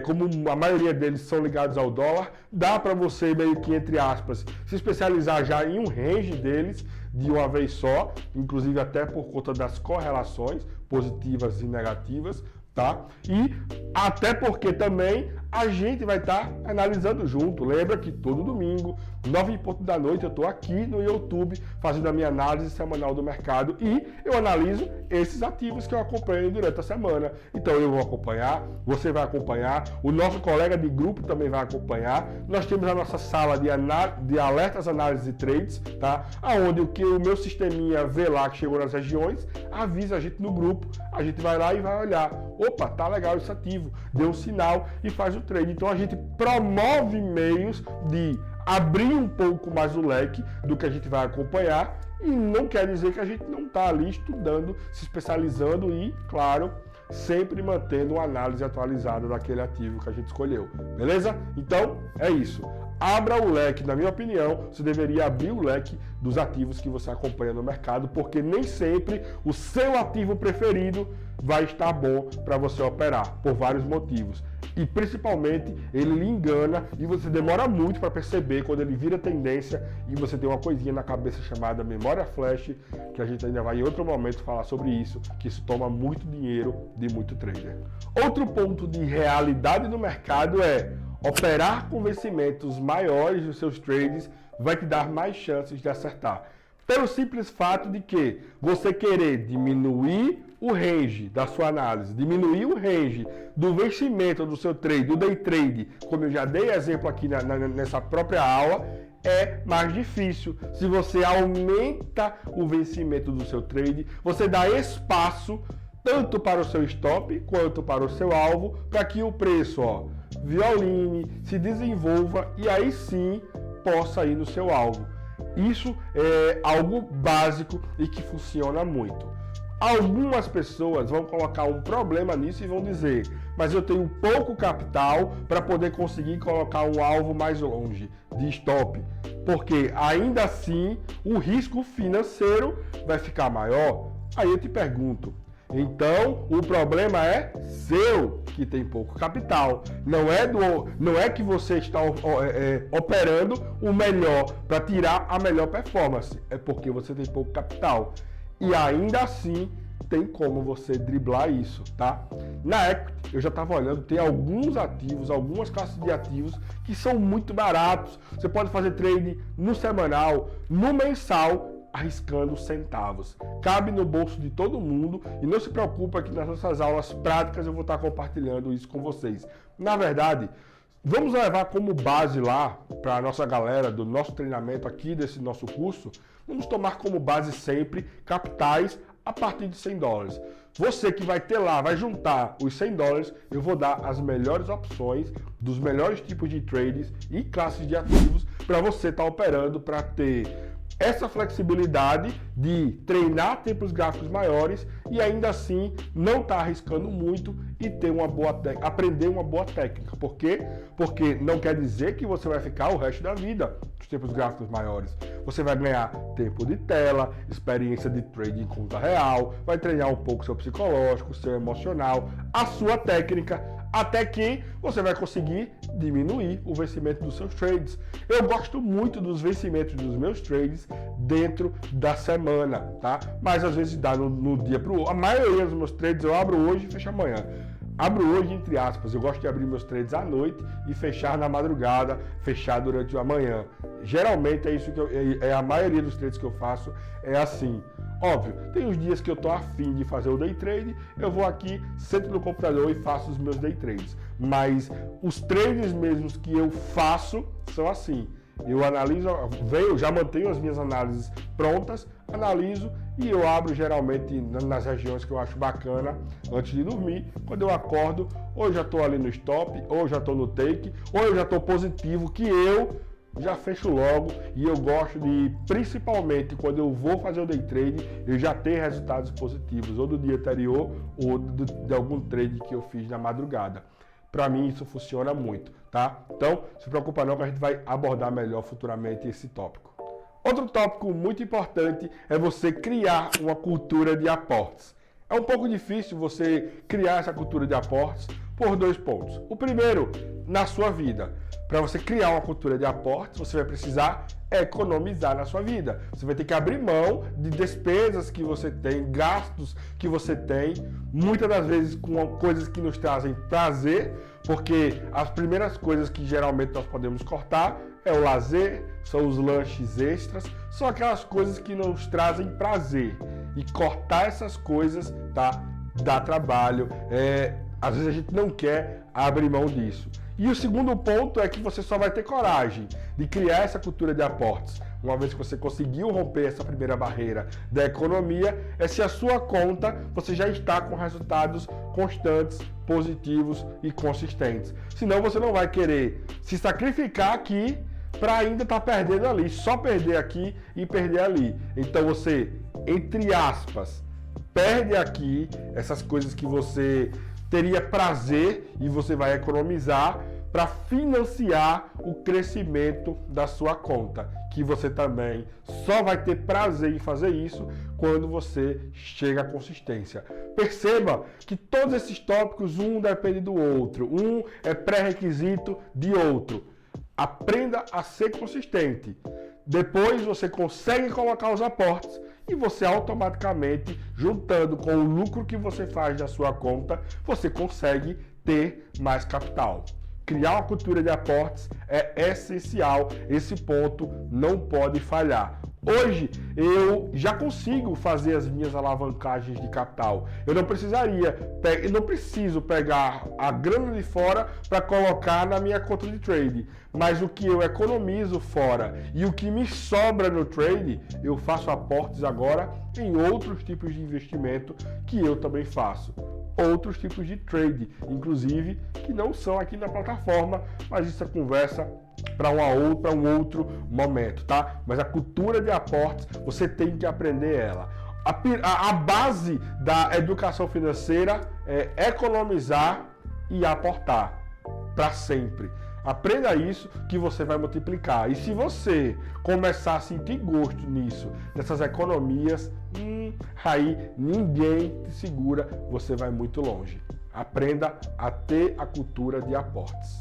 como a maioria deles são ligados ao dólar, dá para você meio que, entre aspas, se especializar já em um range deles de uma vez só, inclusive até por conta das correlações positivas e negativas, tá? E até porque também a gente vai estar analisando junto. Lembra que todo domingo, 9h da noite, eu estou aqui no YouTube fazendo a minha análise semanal do mercado e eu analiso esses ativos que eu acompanho durante a semana. Então eu vou acompanhar, você vai acompanhar, o nosso colega de grupo também vai acompanhar. Nós temos a nossa sala de alertas, análises e trades, tá? Aonde o meu sisteminha vê lá que chegou nas regiões, avisa a gente no grupo, a gente vai lá e vai olhar. Opa, tá legal esse ativo, deu um sinal e faz o trade. Então a gente promove meios de abrir um pouco mais o leque do que a gente vai acompanhar e não quer dizer que a gente não está ali estudando, se especializando e, claro, sempre mantendo uma análise atualizada daquele ativo que a gente escolheu, beleza? Então, é isso. Abra o leque, na minha opinião, você deveria abrir o leque dos ativos que você acompanha no mercado, porque nem sempre o seu ativo preferido vai estar bom para você operar, por vários motivos. e principalmente ele lhe engana e você demora muito para perceber quando ele vira tendência e você tem uma coisinha na cabeça chamada memória flash, que a gente ainda vai em outro momento falar sobre isso, que isso toma muito dinheiro de muito trader. Outro ponto de realidade no mercado é operar com vencimentos maiores nos seus trades vai te dar mais chances de acertar. Pelo simples fato de que você querer diminuir o range da sua análise, diminuir o range do vencimento do seu trade, do day trade, como eu já dei exemplo aqui nessa própria aula, é mais difícil. Se você aumenta o vencimento do seu trade, você dá espaço tanto para o seu stop quanto para o seu alvo, para que o preço violine, se desenvolva e aí sim possa ir no seu alvo. Isso é algo básico e que funciona muito. Algumas pessoas vão colocar um problema nisso e vão dizer, mas eu tenho pouco capital para poder conseguir colocar um alvo mais longe de stop, porque ainda assim o risco financeiro vai ficar maior. Aí eu te pergunto, então o problema é seu, que tem pouco capital. Não é que você está operando o melhor para tirar a melhor performance, é porque você tem pouco capital. E ainda assim tem como você driblar isso, tá? Na equity, eu já estava olhando, tem alguns ativos, algumas classes de ativos que são muito baratos. Você pode fazer trade no semanal, no mensal, arriscando centavos. Cabe no bolso de todo mundo e não se preocupa que nas nossas aulas práticas eu vou estar compartilhando isso com vocês. Na verdade, vamos levar como base lá para a nossa galera do nosso treinamento aqui desse nosso curso, vamos tomar como base sempre capitais a partir de $100. Você que vai ter lá, vai juntar os $100, eu vou dar as melhores opções dos melhores tipos de trades e classes de ativos para você estar operando, para ter essa flexibilidade de treinar tempos gráficos maiores e ainda assim não estar arriscando muito e ter aprender uma boa técnica. Por quê? Porque não quer dizer que você vai ficar o resto da vida dos tempos gráficos maiores. Você vai ganhar tempo de tela, experiência de trading em conta real, vai treinar um pouco seu psicológico, seu emocional, a sua técnica, até que você vai conseguir diminuir o vencimento dos seus trades. Eu gosto muito dos vencimentos dos meus trades dentro da semana, tá? Mas às vezes dá no dia pro outro. A maioria dos meus trades eu abro hoje e fecho amanhã. Abro hoje, entre aspas, eu gosto de abrir meus trades à noite e fechar na madrugada, fechar durante a manhã. Geralmente é isso que a maioria dos trades que eu faço é assim. Óbvio, tem os dias que eu tô afim de fazer o day trade, eu vou aqui, sento no computador e faço os meus day trades. Mas os trades mesmos que eu faço são assim. Eu analiso, já mantenho as minhas análises prontas, analiso e eu abro geralmente nas regiões que eu acho bacana antes de dormir. Quando eu acordo, ou eu já estou ali no stop, ou eu já estou no take, ou eu já estou positivo, que eu já fecho logo. E eu gosto de, principalmente quando eu vou fazer o day trade, eu já ter resultados positivos, ou do dia anterior, ou de algum trade que eu fiz na madrugada. Para mim isso funciona muito, tá? Então, se preocupa não que a gente vai abordar melhor futuramente esse tópico. Outro tópico muito importante é você criar uma cultura de aportes. É um pouco difícil você criar essa cultura de aportes por dois pontos. O primeiro, na sua vida. Para você criar uma cultura de aportes, você vai precisar economizar na sua vida. Você vai ter que abrir mão de despesas que você tem, gastos que você tem, muitas das vezes com coisas que nos trazem prazer, porque as primeiras coisas que geralmente nós podemos cortar é o lazer, são os lanches extras, são aquelas coisas que nos trazem prazer. E cortar essas coisas, tá? Dá trabalho. Às vezes a gente não quer abrir mão disso. E o segundo ponto é que você só vai ter coragem de criar essa cultura de aportes, uma vez que você conseguiu romper essa primeira barreira da economia, é se a sua conta você já está com resultados constantes, positivos e consistentes. Senão você não vai querer se sacrificar aqui para ainda estar perdendo ali, só perder aqui e perder ali. Então você, entre aspas, perde aqui essas coisas que você teria prazer e você vai economizar para financiar o crescimento da sua conta, que você também só vai ter prazer em fazer isso quando você chega à consistência. Perceba que todos esses tópicos, um depende do outro, um é pré-requisito de outro. Aprenda a ser consistente. Depois você consegue colocar os aportes e você automaticamente, juntando com o lucro que você faz da sua conta, você consegue ter mais capital. Criar uma cultura de aportes é essencial, esse ponto não pode falhar. Hoje eu já consigo fazer as minhas alavancagens de capital. Eu não preciso pegar a grana de fora para colocar na minha conta de trade, mas o que eu economizo fora e o que me sobra no trade, eu faço aportes agora em outros tipos de investimento que eu também faço. Outros tipos de trade, inclusive, que não são aqui na plataforma, mas isso é conversa para um outro momento, tá? Mas a cultura de aportes, você tem que aprender ela. A base da educação financeira é economizar e aportar para sempre. Aprenda isso que você vai multiplicar. E se você começar a sentir gosto nisso, nessas economias, aí ninguém te segura, você vai muito longe. Aprenda a ter a cultura de aportes.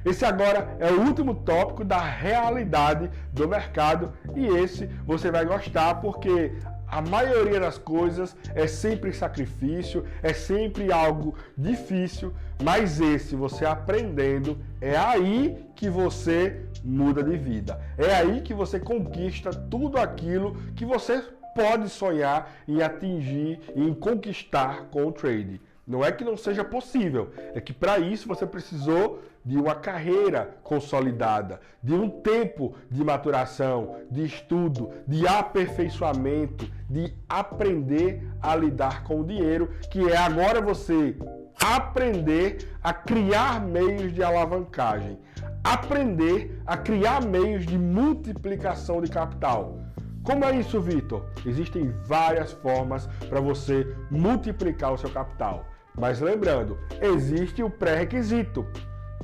Esse agora é o último tópico da realidade do mercado e esse você vai gostar porque a maioria das coisas é sempre sacrifício, é sempre algo difícil, mas esse você aprendendo, é aí que você muda de vida. É aí que você conquista tudo aquilo que você pode sonhar em atingir e em conquistar com o trade. Não é que não seja possível, é que para isso você precisou de uma carreira consolidada, de um tempo de maturação, de estudo, de aperfeiçoamento, de aprender a lidar com o dinheiro, que é agora você aprender a criar meios de alavancagem, aprender a criar meios de multiplicação de capital. Como é isso, Vitor? Existem várias formas para você multiplicar o seu capital. Mas lembrando, existe o pré-requisito: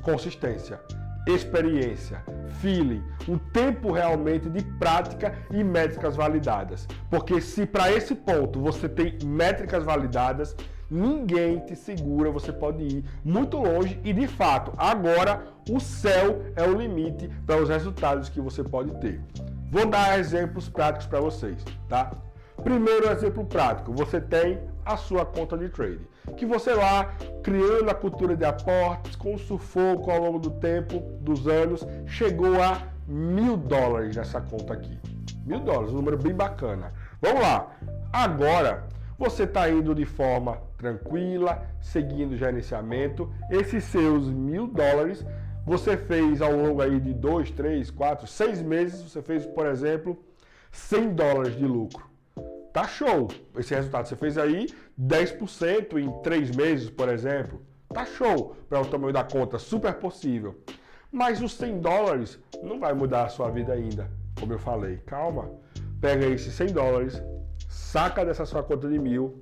consistência, experiência, feeling, um tempo realmente de prática e métricas validadas. Porque se para esse ponto você tem métricas validadas, ninguém te segura, você pode ir muito longe e de fato, agora o céu é o limite para os resultados que você pode ter. Vou dar exemplos práticos para vocês, tá? Primeiro exemplo prático, você tem a sua conta de trade, que você lá, criando a cultura de aportes, com sufoco ao longo do tempo, dos anos, chegou a $1.000 nessa conta aqui. $1.000, um número bem bacana. Vamos lá, agora você está indo de forma tranquila, seguindo o gerenciamento, esses seus $1.000, você fez ao longo aí de 2, 3, 4, 6 meses, você fez, por exemplo, $100 de lucro. Tá show! Esse resultado você fez aí 10% em 3 meses, por exemplo. Tá show para o tamanho da conta, super possível. Mas os $100 não vai mudar a sua vida ainda, como eu falei. Calma. Pega esses $100, saca dessa sua conta de 1.000,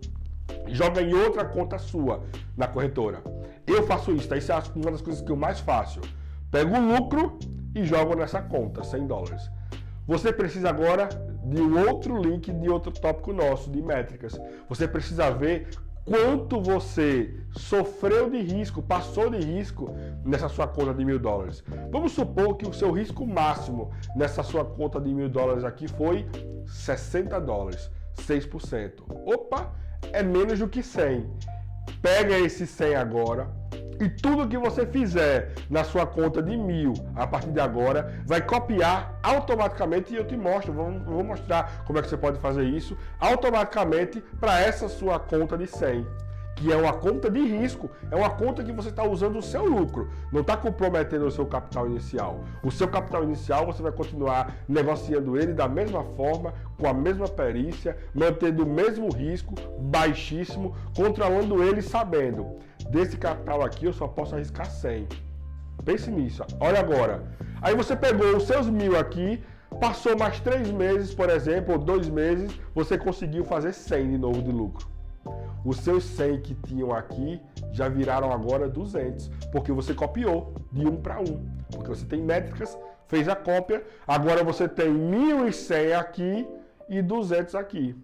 joga em outra conta sua na corretora. Eu faço isso, tá? Isso é uma das coisas que eu mais faço. Pego o lucro e jogo nessa conta, $100. Você precisa agora de um outro link, de outro tópico nosso, de métricas. Você precisa ver quanto você sofreu de risco, passou de risco nessa sua conta de $1.000. Vamos supor que o seu risco máximo nessa sua conta de $1.000 aqui foi $60, 6%. Opa, é menos do que 100. Pega esse 100 agora e tudo que você fizer na sua conta de 1.000 a partir de agora vai copiar automaticamente, e eu te mostro, vou mostrar como é que você pode fazer isso automaticamente para essa sua conta de 100, que é uma conta de risco, é uma conta que você está usando o seu lucro, não está comprometendo o seu capital inicial. O seu capital inicial você vai continuar negociando ele da mesma forma, com a mesma perícia, mantendo o mesmo risco, baixíssimo, controlando ele sabendo, desse capital aqui eu só posso arriscar 100. Pense nisso, olha agora. Aí você pegou os seus 1.000 aqui, passou mais 3 meses, por exemplo, ou 2 meses, você conseguiu fazer 100 de novo de lucro. os seus 100 que tinham aqui já viraram agora 200, porque você copiou de 1 para 1, porque você tem métricas, fez a cópia, agora você tem 1.100 aqui e 200 aqui.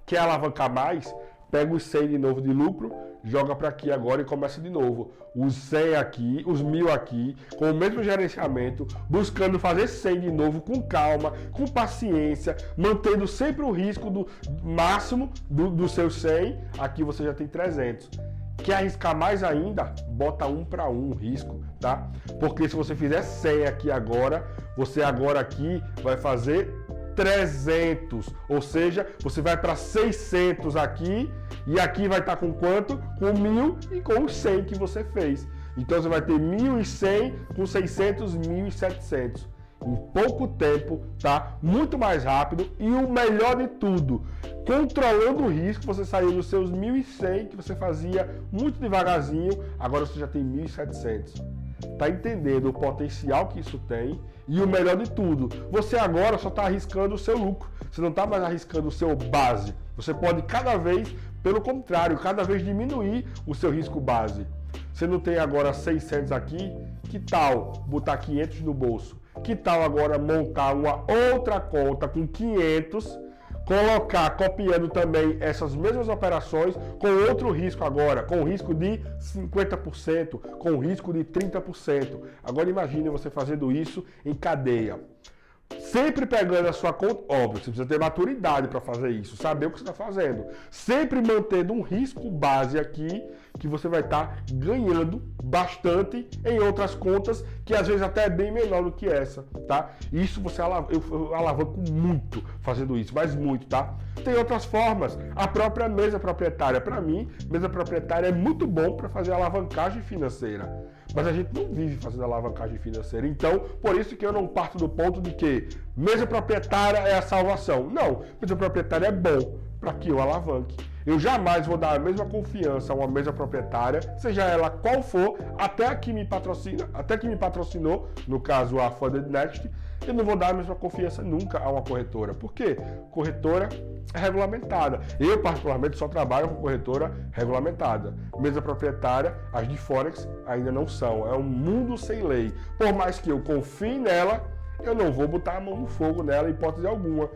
Quer alavancar mais? Pega os 100 de novo de lucro, joga para aqui agora e começa de novo. Os 100 aqui, os 1.000 aqui, com o mesmo gerenciamento, buscando fazer 100 de novo com calma, com paciência, mantendo sempre o risco do máximo dos seus 100. Aqui você já tem 300. Quer arriscar mais ainda? Bota 1 para 1 o risco, tá? Porque se você fizer 100 aqui agora, você agora aqui vai fazer 300, ou seja, você vai para 600 aqui, e aqui vai estar com quanto? Com 1.000 e com os 100 que você fez. Então você vai ter 1.100 com 600, 1.700. Em pouco tempo, tá? Muito mais rápido e o melhor de tudo, controlando o risco, você saiu dos seus 1.100 que você fazia muito devagarzinho, agora você já tem 1.700. Tá entendendo o potencial que isso tem? E o melhor de tudo, você agora só está arriscando o seu lucro, você não está mais arriscando o seu base. Você pode cada vez, pelo contrário, cada vez diminuir o seu risco base. Você não tem agora 600 aqui, que tal botar 500 no bolso? Que tal agora montar uma outra conta com 500, colocar, copiando também essas mesmas operações com outro risco agora, com risco de 50%, com risco de 30%. Agora imagine você fazendo isso em cadeia. Sempre pegando a sua conta, óbvio, você precisa ter maturidade para fazer isso, saber o que você está fazendo. Sempre mantendo um risco base aqui, que você vai estar ganhando bastante em outras contas, que às vezes até é bem menor do que essa, tá? Isso eu alavanco muito fazendo isso, mas muito, tá? Tem outras formas, a própria mesa proprietária. Para mim, mesa proprietária é muito bom para fazer alavancagem financeira. Mas a gente não vive fazendo alavancagem financeira. Então, por isso que eu não parto do ponto de que mesa proprietária é a salvação. Não, mesa proprietária é bom para que eu alavanque. Eu jamais vou dar a mesma confiança a uma mesa proprietária, seja ela qual for, até a que me patrocina, até que me patrocinou, no caso a Funded Next, eu não vou dar a mesma confiança nunca a uma corretora. Por quê? Corretora é regulamentada. Eu, particularmente, só trabalho com corretora regulamentada. Mesa proprietária, as de Forex ainda não são. É um mundo sem lei. Por mais que eu confie nela, eu não vou botar a mão no fogo nela, em hipótese alguma.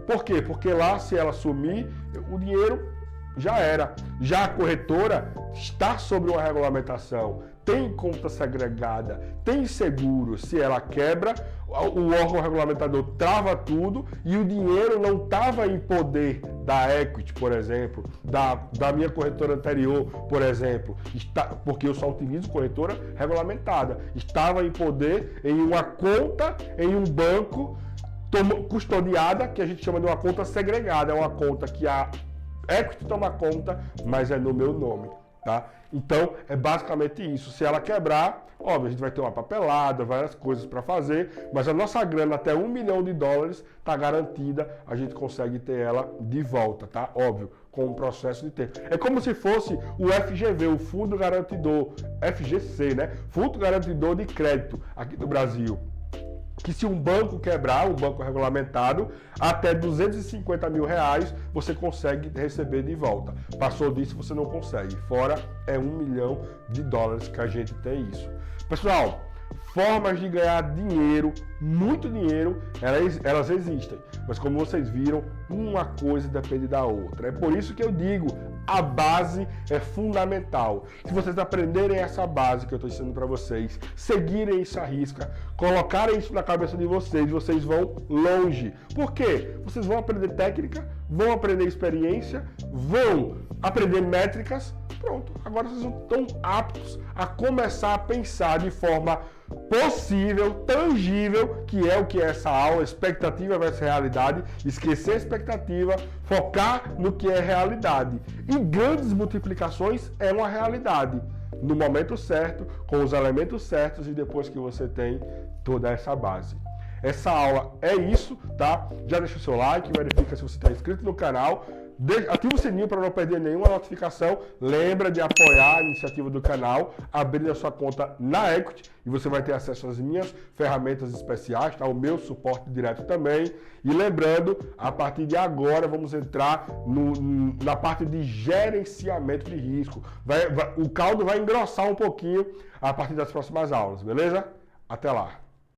Por quê? Porque lá, se ela sumir, o dinheiro já era. Já a corretora está sobre uma regulamentação, tem conta segregada, tem seguro. Se ela quebra, o órgão regulamentador trava tudo e o dinheiro não estava em poder da Equity, por exemplo, da minha corretora anterior, por exemplo, porque eu só utilizo corretora regulamentada. Estava em poder em uma conta, em um banco custodiada, que a gente chama de uma conta segregada. É uma conta que a Equity toma conta, mas é no meu nome, tá? Então, é basicamente isso. Se ela quebrar, óbvio, a gente vai ter uma papelada, várias coisas para fazer, mas a nossa grana até $1 milhão está garantida, a gente consegue ter ela de volta, tá? Óbvio, com um processo de tempo. É como se fosse o FGV, o Fundo Garantidor, FGC, né? Fundo Garantidor de Crédito aqui do Brasil. Que se um banco quebrar, um banco regulamentado, até R$250 mil você consegue receber de volta. Passou disso, você não consegue. Fora é $1 milhão que a gente tem isso. Pessoal, formas de ganhar dinheiro, muito dinheiro, elas existem. Mas como vocês viram, uma coisa depende da outra. É por isso que eu digo, a base é fundamental. Se vocês aprenderem essa base que eu estou ensinando para vocês, seguirem isso à risca, colocarem isso na cabeça de vocês, vocês vão longe. Por quê? Vocês vão aprender técnica, vão aprender experiência, vão aprender métricas. Pronto, agora vocês estão aptos a começar a pensar de forma possível, tangível, que é o que é essa aula, expectativa versus realidade, esquecer a expectativa, focar no que é realidade. E grandes multiplicações é uma realidade, no momento certo, com os elementos certos e depois que você tem toda essa base. Essa aula é isso, tá? Já deixa o seu like, verifica se você está inscrito no canal, ativa o sininho para não perder nenhuma notificação. Lembra de apoiar a iniciativa do canal, abrindo a sua conta na Equity, e você vai ter acesso às minhas ferramentas especiais, tá? O meu suporte direto também. E lembrando, a partir de agora vamos entrar na parte de gerenciamento de risco. O caldo vai engrossar um pouquinho a partir das próximas aulas, beleza? Até lá!